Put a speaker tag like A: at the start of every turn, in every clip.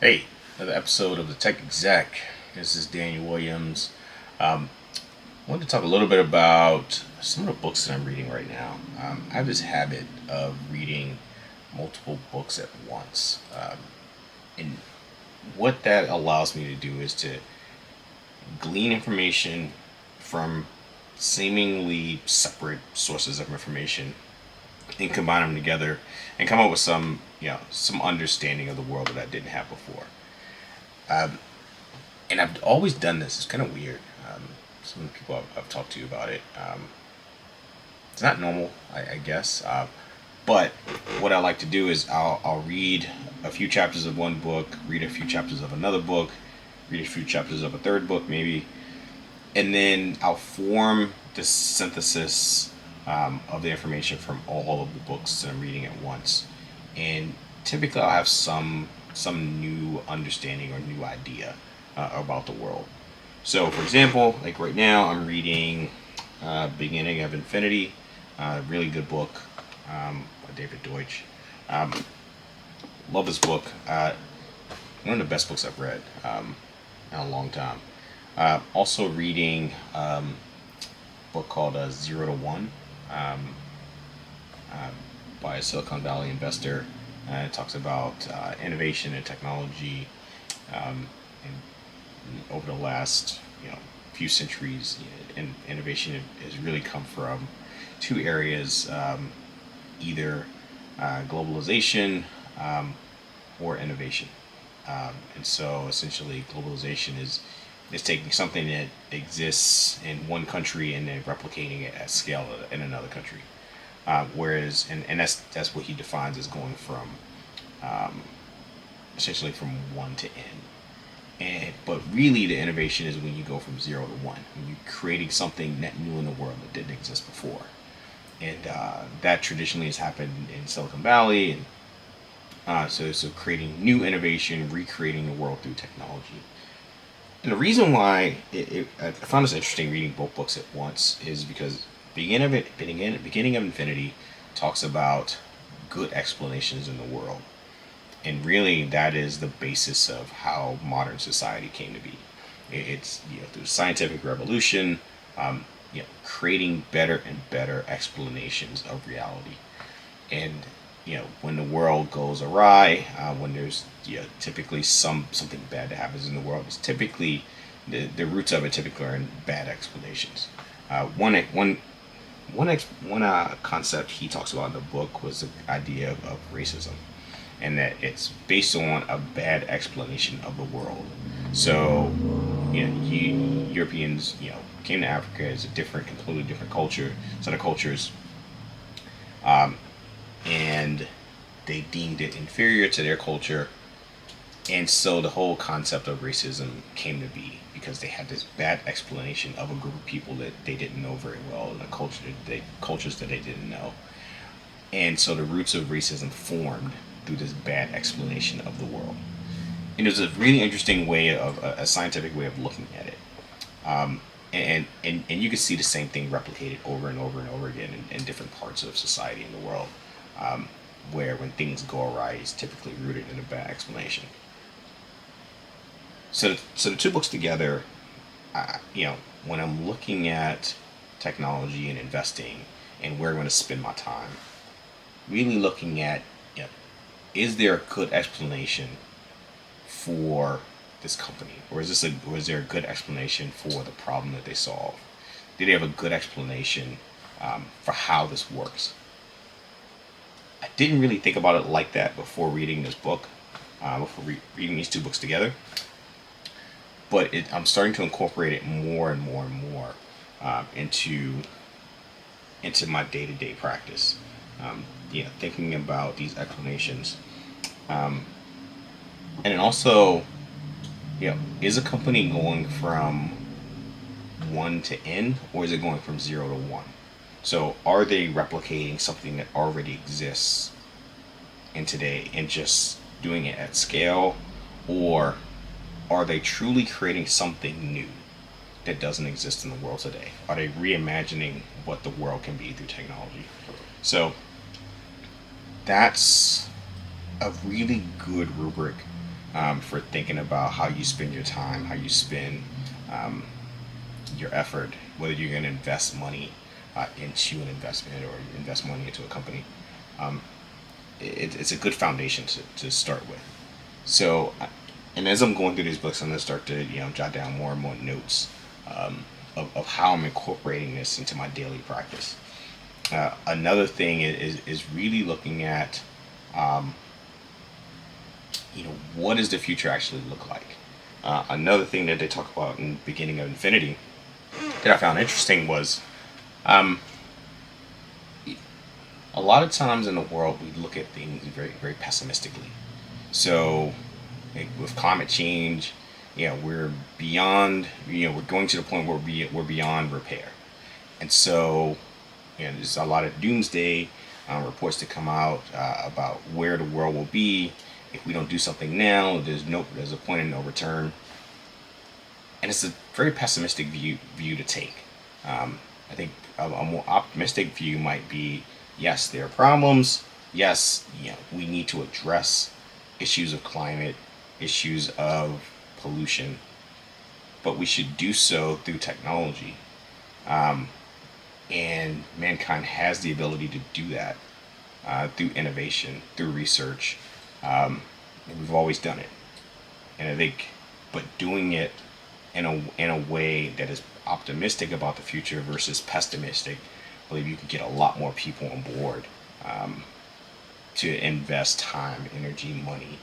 A: Hey, another episode of the Tech Exec. This is Daniel Williams. I wanted to talk a little bit about some of the books that I'm reading right now. I have this habit of reading multiple books at once. And what that allows me to do is to glean information from seemingly separate sources of information and combine them together and come up with some understanding of the world that I didn't have before. Um, and I've always done this. It's kind of weird. Some of the people I've talked to about it, it's not normal, I guess. But what I like to do is I'll read a few chapters of one book, read a few chapters of another book, read a few chapters of a third book, maybe, and then I'll form the synthesis of the information from all of the books that I'm reading at once. And typically, I'll have some new understanding or new idea about the world. So, for example, like right now, I'm reading Beginning of Infinity, really good book by David Deutsch. Um, Love this book. One of the best books I've read in a long time. Also reading a book called Zero to One um, uh, by a Silicon Valley investor. It talks about innovation and technology, and over the last few centuries, and innovation has really come from two areas, either globalization or innovation. And so essentially, globalization is taking something that exists in one country and then replicating it at scale in another country. Whereas, and that's what he defines as going from um, essentially from one to n. And but really, the innovation is when you go from zero to one, when you're creating something net new in the world that didn't exist before. And that traditionally has happened in Silicon Valley, and so creating new innovation, recreating the world through technology. And the reason why I found this interesting reading both books at once is because beginning of Infinity talks about good explanations in the world, and really that is the basis of how modern society came to be. It's through scientific revolution, creating better and better explanations of reality. And when the world goes awry, when there's typically something bad that happens in the world, it's typically the roots of it typically are in bad explanations. One concept he talks about in the book was the idea of racism, and that it's based on a bad explanation of the world. So, Europeans, came to Africa as a completely different culture, set of cultures, um, and they deemed it inferior to their culture, and so the whole concept of racism came to be because they had this bad explanation of a group of people that they didn't know very well, and cultures that they didn't know, and so the roots of racism formed through this bad explanation of the world. And there's a really interesting way of a scientific way of looking at it. And you can see the same thing replicated over and over and over again in different parts of society in the world, um, where when things go awry, it's typically rooted in a bad explanation. So the two books together, when I'm looking at technology and investing and where I'm going to spend my time, really looking at, you know, is there a good explanation for this company, or is there a good explanation for the problem that they solve? Do they have a good explanation for how this works? I didn't really think about it like that before reading this book, reading these two books together. But I'm starting to incorporate it more and more and more into my day to day practice. Thinking about these explanations, um, and then also, is a company going from one to n, or is it going from zero to one? So, are they replicating something that already exists in today and just doing it at scale, or are they truly creating something new that doesn't exist in the world today? Are they reimagining what the world can be through technology? So that's a really good rubric for thinking about how you spend your time, how you spend your effort, whether you're going to invest money into an investment or invest money into a company. Um, it's a good foundation to start with. So, and as I'm going through these books, I'm going to start to jot down more and more notes of how I'm incorporating this into my daily practice. Another thing is really looking at um, what does the future actually look like. Another thing that they talk about in the beginning of Infinity that I found interesting was um, a lot of times in the world we look at things very very pessimistically. So like with climate change, we're beyond, we're going to the point where we're beyond repair. And so, there's a lot of doomsday reports to come out about where the world will be if we don't do something now. There's a point of no return, and it's a very pessimistic view to take. I think a more optimistic view might be, yes, there are problems. Yes, we need to address issues of climate, issues of pollution, but we should do so through technology. Um, and mankind has the ability to do that through innovation, through research. And we've always done it, and I think, but doing it in a way that is optimistic about the future versus pessimistic, I believe you can get a lot more people on board um, to invest time, energy, money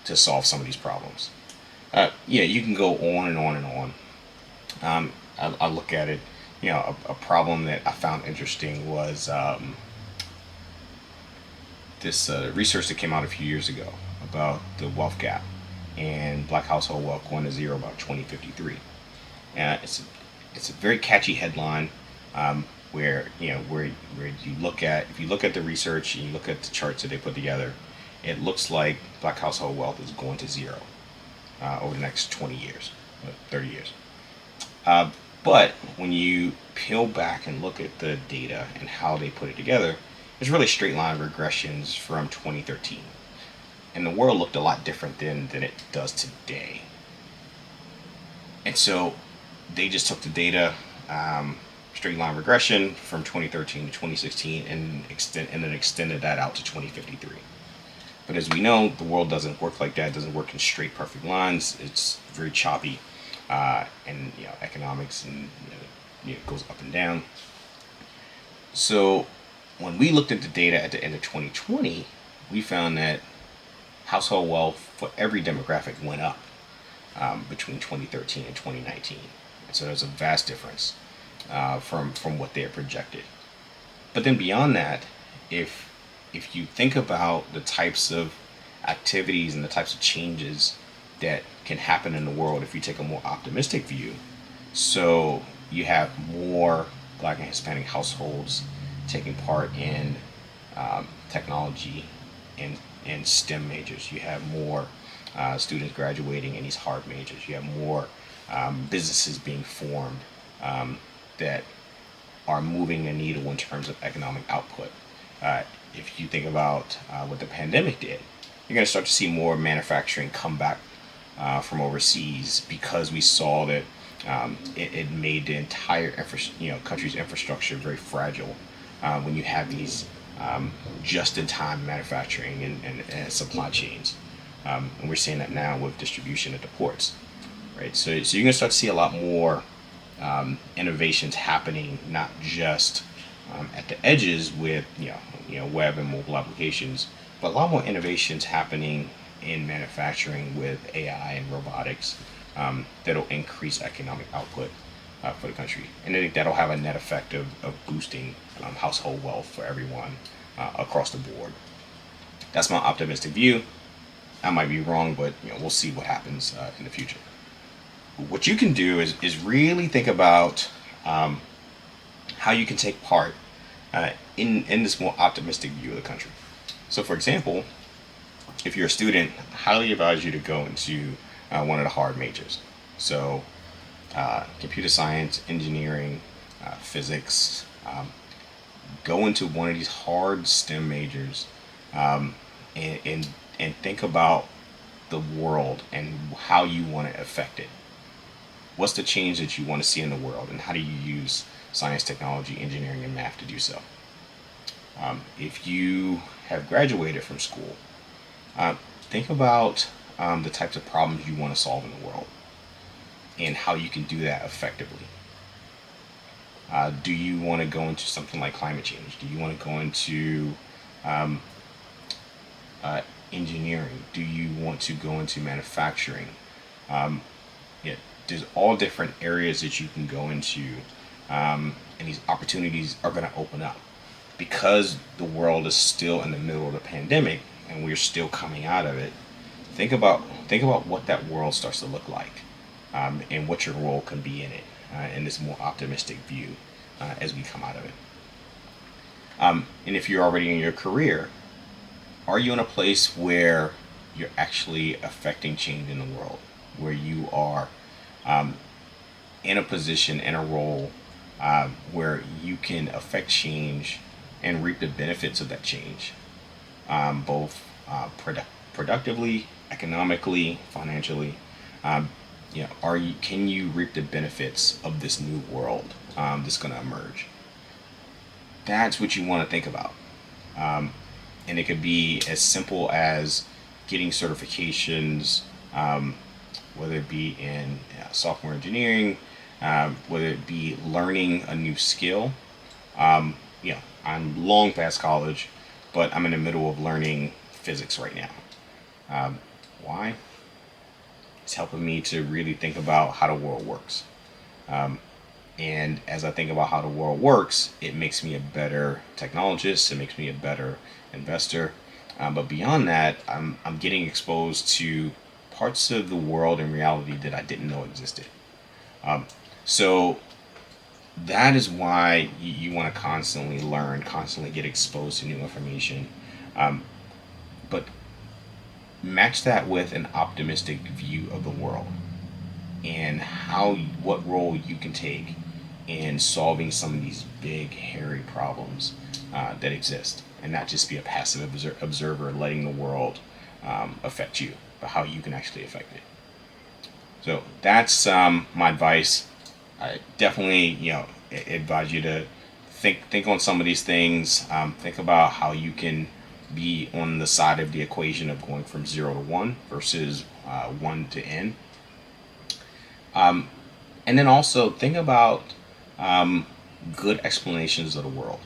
A: to solve some of these problems. You can go on and on and on. I look at it, a problem that I found interesting was this research that came out a few years ago about the wealth gap and black household wealth going to zero by 2053. And it's a very catchy headline where you look at, if you look at the research and you look at the charts that they put together, it looks like black household wealth is going to zero over the next 20 years, 30 years. Uh, but when you peel back and look at the data and how they put it together, it's really straight line regressions from 2013. And the world looked a lot different then than it does today. And so they just took the data, straight line regression from 2013 to 2016, and then extended that out to 2053. But as we know, the world doesn't work like that. It doesn't work in straight, perfect lines. It's very choppy, and economics and it goes up and down. So when we looked at the data at the end of 2020, we found that household wealth for every demographic went up between 2013 and 2019. And so there's a vast difference from what they had projected. But then beyond that, if you think about the types of activities and the types of changes that can happen in the world if you take a more optimistic view, so you have more Black and Hispanic households taking part in technology and STEM majors. You have more students graduating in these hard majors. You have more businesses being formed that are moving the needle in terms of economic output. If you think about what the pandemic did, you're going to start to see more manufacturing come back from overseas because we saw that it made the entire country's infrastructure very fragile when you have these just-in-time manufacturing and supply chains. And we're seeing that now with distribution at the ports, right? So you're going to start to see a lot more innovations happening, not just at the edges with web and mobile applications, but a lot more innovations happening in manufacturing with AI and robotics that'll increase economic output for the country. And I think that'll have a net effect of boosting household wealth for everyone across the board. That's my optimistic view. I might be wrong, but we'll see what happens in the future. What you can do is really think about how you can take part in this more optimistic view of the country. So, for example, if you're a student, I highly advise you to go into one of the hard majors. So, computer science, engineering, physics. Go into one of these hard STEM majors, and think about the world and how you want to affect it. What's the change that you want to see in the world, and how do you use science, technology, engineering, and math to do so? If you have graduated from school, uh, think about the types of problems you want to solve in the world and how you can do that effectively. Do you want to go into something like climate change? Do you want to go into um, engineering? Do you want to go into manufacturing? Um, yeah, there's all different areas that you can go into, and these opportunities are going to open up because the world is still in the middle of the pandemic and we're still coming out of it. Think about what that world starts to look like, and what your role can be in it, in this more optimistic view as we come out of it. And if you're already in your career, are you in a place where you're actually affecting change in the world, where you are um, in a position, in a role where you can affect change and reap the benefits of that change, both productively, economically, financially? Can you reap the benefits of this new world that's going to emerge? That's what you want to think about. Um, and it could be as simple as getting certifications, whether it be in software engineering, whether it be learning a new skill. I'm long past college, but I'm in the middle of learning physics right now. Why? It's helping me to really think about how the world works. Um, and as I think about how the world works, it makes me a better technologist. It makes me a better investor. But beyond that, I'm getting exposed to parts of the world and reality that I didn't know existed. Um, so that is why you want to constantly learn, constantly get exposed to new information. Um, but match that with an optimistic view of the world and what role you can take in solving some of these big, hairy problems that exist, and not just be a passive observer letting the world affect you, but how you can actually affect it. So that's my advice. I definitely, advise you to think on some of these things. Think about how you can be on the side of the equation of going from 0 to 1 versus 1 to n. And then also think about good explanations of the world.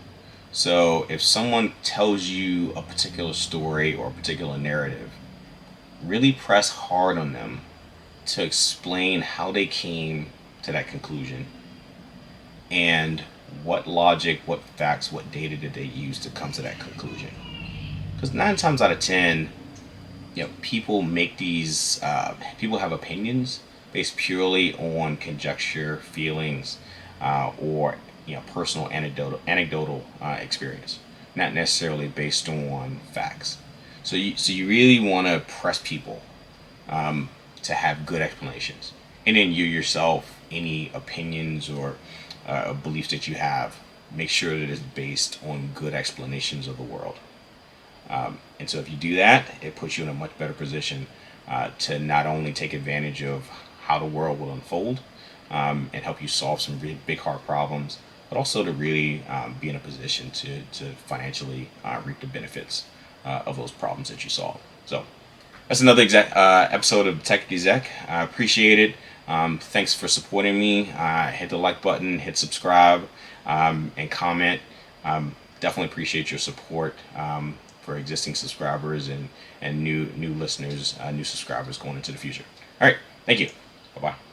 A: So if someone tells you a particular story or a particular narrative, really press hard on them to explain how they came to that conclusion and what logic, what facts, what data did they use to come to that conclusion. Because 9 times out of 10, people make these, people have opinions based purely on conjecture, feelings, or personal anecdotal experience, not necessarily based on facts. So you really want to press people to have good explanations, and then you yourself, any opinions or beliefs that you have, make sure that it's based on good explanations of the world. And so if you do that, it puts you in a much better position to not only take advantage of how the world will unfold and help you solve some really big, hard problems, but also to really be in a position to financially reap the benefits of those problems that you solve. So that's another episode of Tech Exec. I appreciate it. Thanks for supporting me. Hit the like button, hit subscribe, and comment. Definitely appreciate your support for existing subscribers and new listeners, new subscribers going into the future. All right. Thank you. Bye-bye.